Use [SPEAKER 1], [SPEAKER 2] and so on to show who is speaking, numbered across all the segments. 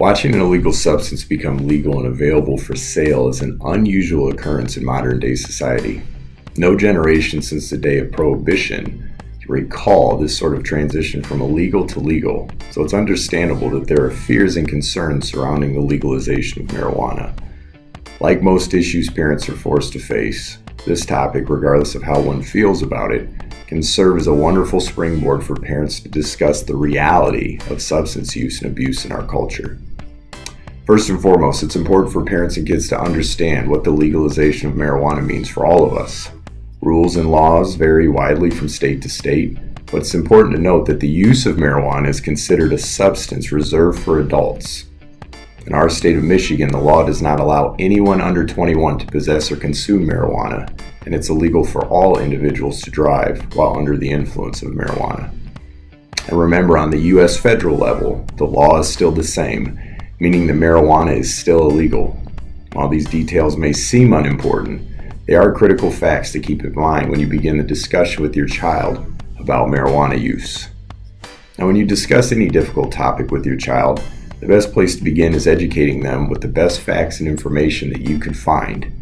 [SPEAKER 1] Watching an illegal substance become legal and available for sale is an unusual occurrence in modern day society. No generation since the day of Prohibition can recall this sort of transition from illegal to legal, so it's understandable that there are fears and concerns surrounding the legalization of marijuana. Like most issues parents are forced to face, this topic, regardless of how one feels about it, can serve as a wonderful springboard for parents to discuss the reality of substance use and abuse in our culture. First and foremost, it's important for parents and kids to understand what the legalization of marijuana means for all of us. Rules and laws vary widely from state to state, but it's important to note that the use of marijuana is considered a substance reserved for adults. In our state of Michigan, the law does not allow anyone under 21 to possess or consume marijuana, and it's illegal for all individuals to drive while under the influence of marijuana. And remember, on the U.S. federal level, the law is still the same, meaning that marijuana is still illegal. While these details may seem unimportant, they are critical facts to keep in mind when you begin the discussion with your child about marijuana use. Now, when you discuss any difficult topic with your child, the best place to begin is educating them with the best facts and information that you can find.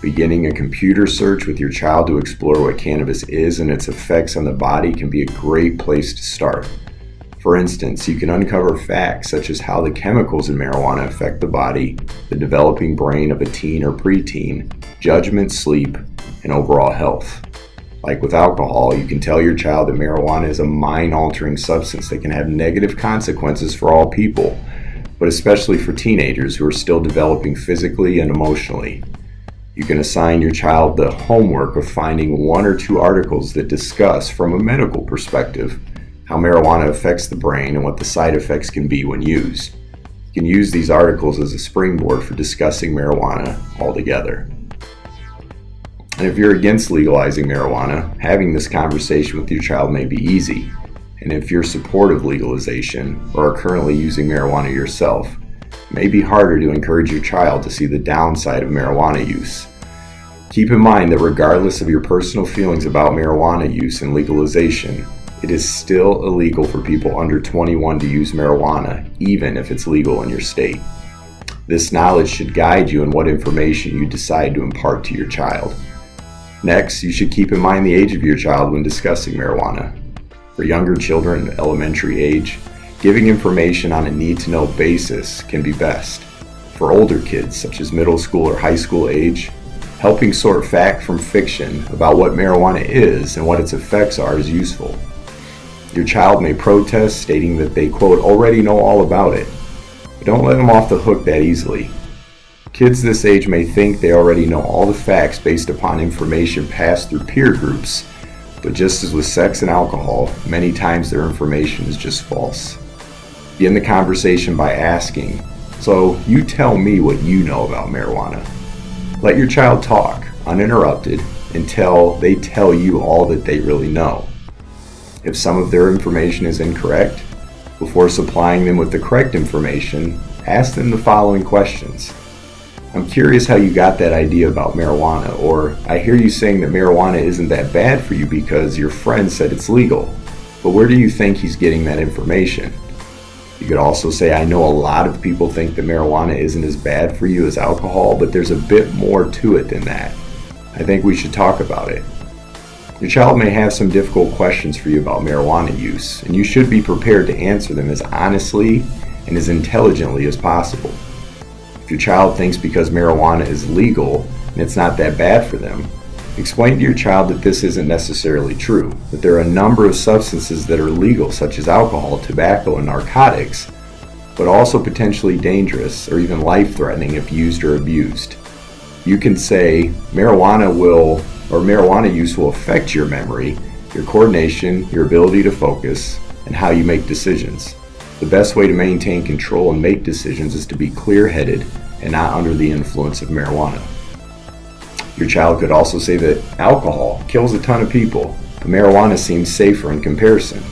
[SPEAKER 1] Beginning a computer search with your child to explore what cannabis is and its effects on the body can be a great place to start. For instance, you can uncover facts such as how the chemicals in marijuana affect the body, the developing brain of a teen or preteen, judgment, sleep, and overall health. Like with alcohol, you can tell your child that marijuana is a mind-altering substance that can have negative consequences for all people, but especially for teenagers who are still developing physically and emotionally. You can assign your child the homework of finding one or two articles that discuss, from a medical perspective, how marijuana affects the brain and what the side effects can be when used. You can use these articles as a springboard for discussing marijuana altogether. And if you're against legalizing marijuana, having this conversation with your child may be easy. And if you're supportive of legalization or are currently using marijuana yourself, it may be harder to encourage your child to see the downside of marijuana use. Keep in mind that regardless of your personal feelings about marijuana use and legalization, it is still illegal for people under 21 to use marijuana, even if it's legal in your state. This knowledge should guide you in what information you decide to impart to your child. Next, you should keep in mind the age of your child when discussing marijuana. For younger children at elementary age, giving information on a need-to-know basis can be best. For older kids, such as middle school or high school age, helping sort fact from fiction about what marijuana is and what its effects are is useful. Your child may protest, stating that they, quote, already know all about it, but don't let them off the hook that easily. Kids this age may think they already know all the facts based upon information passed through peer groups, but just as with sex and alcohol, many times their information is just false. Begin the conversation by asking, so you tell me what you know about marijuana. Let your child talk, uninterrupted, until they tell you all that they really know. If some of their information is incorrect, before supplying them with the correct information, ask them the following questions. I'm curious how you got that idea about marijuana, or I hear you saying that marijuana isn't that bad for you because your friend said it's legal, but where do you think he's getting that information? You could also say, I know a lot of people think that marijuana isn't as bad for you as alcohol, but there's a bit more to it than that. I think we should talk about it. Your child may have some difficult questions for you about marijuana use, and you should be prepared to answer them as honestly and as intelligently as possible. If your child thinks because marijuana is legal and it's not that bad for them, explain to your child that this isn't necessarily true, that there are a number of substances that are legal, such as alcohol, tobacco, and narcotics, but also potentially dangerous or even life-threatening if used or abused. You can say marijuana use will affect your memory, your coordination, your ability to focus, and how you make decisions. The best way to maintain control and make decisions is to be clear-headed and not under the influence of marijuana. Your child could also say that alcohol kills a ton of people, but marijuana seems safer in comparison.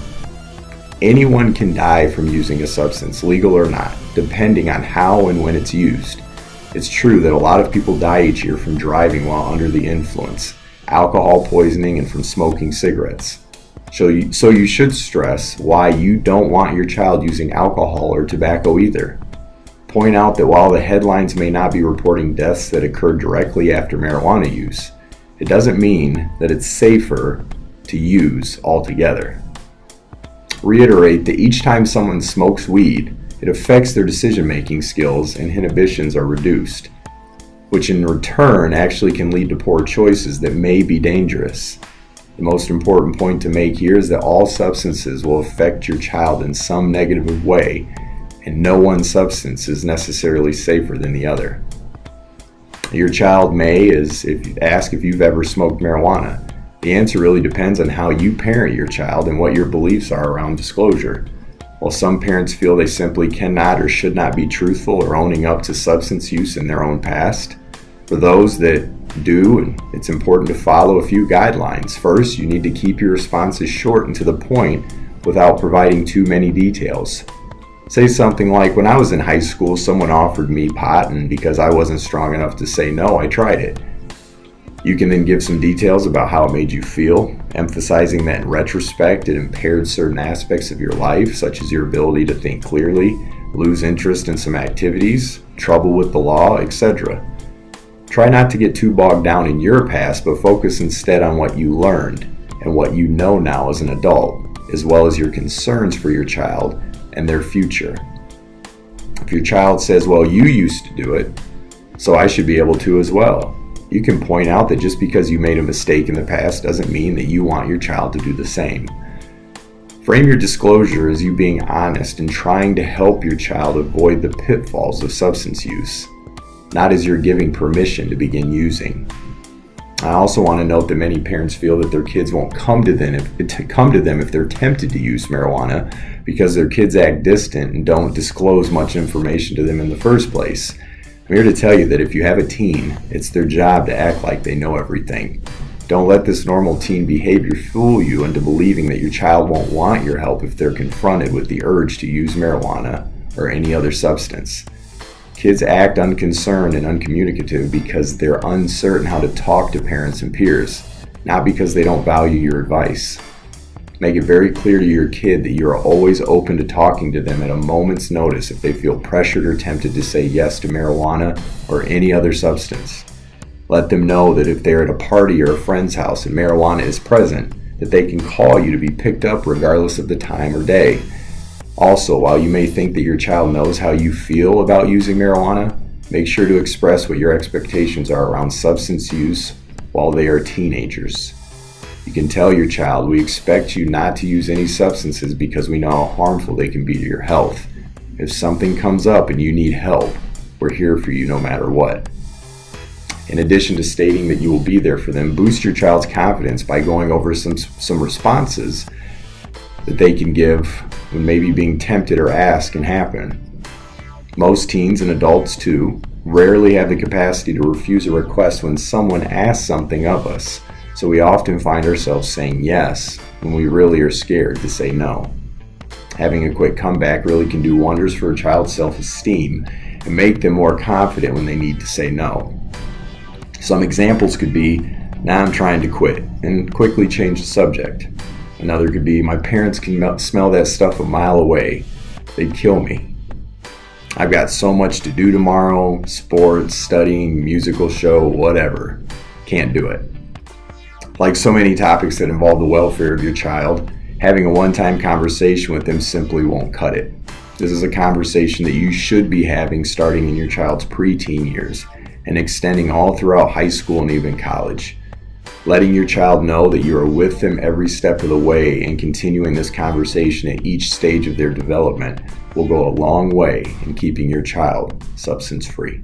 [SPEAKER 1] Anyone can die from using a substance, legal or not, depending on how and when it's used. It's true that a lot of people die each year from driving while under the influence, alcohol poisoning, and from smoking cigarettes. So you should stress why you don't want your child using alcohol or tobacco either. Point out that while the headlines may not be reporting deaths that occurred directly after marijuana use, it doesn't mean that it's safer to use altogether. Reiterate that each time someone smokes weed, it affects their decision-making skills and inhibitions are reduced, which in return actually can lead to poor choices that may be dangerous. The most important point to make here is that all substances will affect your child in some negative way, and no one substance is necessarily safer than the other. Your child may ask if you've ever smoked marijuana. The answer really depends on how you parent your child and what your beliefs are around disclosure. While some parents feel they simply cannot or should not be truthful or owning up to substance use in their own past, for those that do, it's important to follow a few guidelines. First, you need to keep your responses short and to the point without providing too many details. Say something like, when I was in high school, someone offered me pot, and because I wasn't strong enough to say no, I tried it. You can then give some details about how it made you feel, emphasizing that in retrospect it impaired certain aspects of your life, such as your ability to think clearly, lose interest in some activities, trouble with the law, etc. Try not to get too bogged down in your past, but focus instead on what you learned and what you know now as an adult, as well as your concerns for your child and their future. If your child says, well, you used to do it, so I should be able to as well, you can point out that just because you made a mistake in the past doesn't mean that you want your child to do the same. Frame your disclosure as you being honest and trying to help your child avoid the pitfalls of substance use, not as you're giving permission to begin using. I also want to note that many parents feel that their kids won't come to them if they're tempted to use marijuana because their kids act distant and don't disclose much information to them in the first place. I'm here to tell you that if you have a teen, it's their job to act like they know everything. Don't let this normal teen behavior fool you into believing that your child won't want your help if they're confronted with the urge to use marijuana or any other substance. Kids act unconcerned and uncommunicative because they're uncertain how to talk to parents and peers, not because they don't value your advice. Make it very clear to your kid that you are always open to talking to them at a moment's notice if they feel pressured or tempted to say yes to marijuana or any other substance. Let them know that if they're at a party or a friend's house and marijuana is present, that they can call you to be picked up regardless of the time or day. Also, while you may think that your child knows how you feel about using marijuana, make sure to express what your expectations are around substance use while they are teenagers. You can tell your child, we expect you not to use any substances because we know how harmful they can be to your health. If something comes up and you need help, we're here for you no matter what. In addition to stating that you will be there for them, boost your child's confidence by going over some responses that they can give when maybe being tempted or asked can happen. Most teens and adults too rarely have the capacity to refuse a request when someone asks something of us, so we often find ourselves saying yes when we really are scared to say no. Having a quick comeback really can do wonders for a child's self-esteem and make them more confident when they need to say no. Some examples could be, now I'm trying to quit, and quickly change the subject. Another could be, my parents can smell that stuff a mile away. They'd kill me. I've got so much to do tomorrow, sports, studying, musical show, whatever. Can't do it. Like so many topics that involve the welfare of your child, having a one-time conversation with them simply won't cut it. This is a conversation that you should be having starting in your child's preteen years and extending all throughout high school and even college. Letting your child know that you are with them every step of the way and continuing this conversation at each stage of their development will go a long way in keeping your child substance-free.